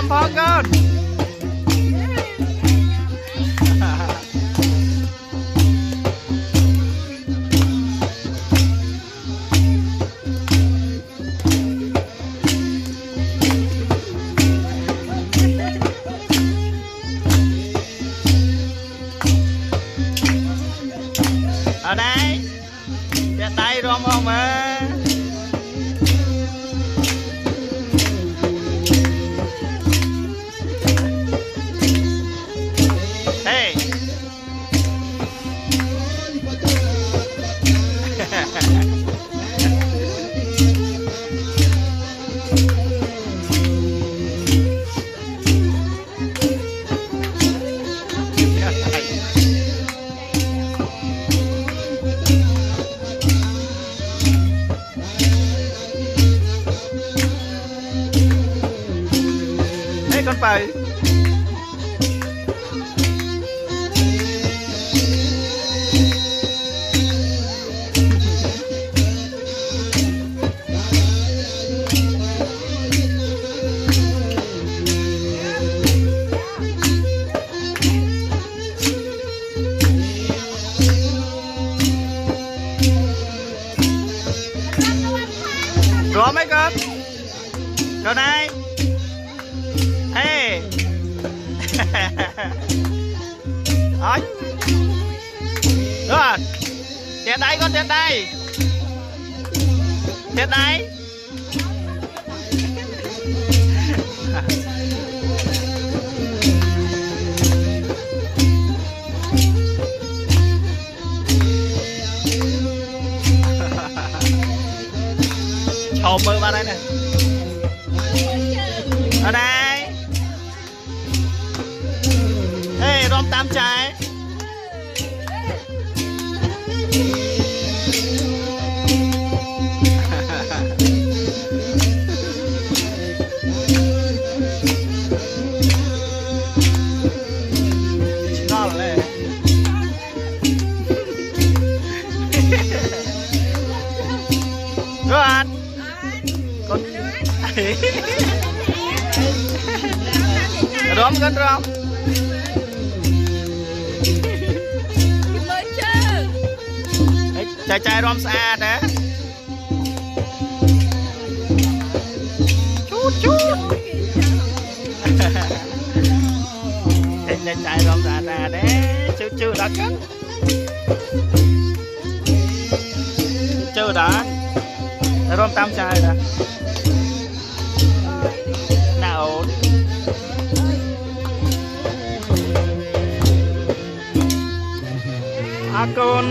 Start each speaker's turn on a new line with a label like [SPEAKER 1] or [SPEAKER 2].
[SPEAKER 1] phong con ở đây ra tay rom không à hey con phải có mấy con này hey ơi rồi tiền đây con tiền đây tiền đây chồm mơ vào đây này ở đây hey rom tam trái ngon lên rồi anh con rom con rom chai chai rom xa đấy chút chút chai chai rom xa ra đấy chưa chưa đã cất chưa đã rom tam chai đã nào akun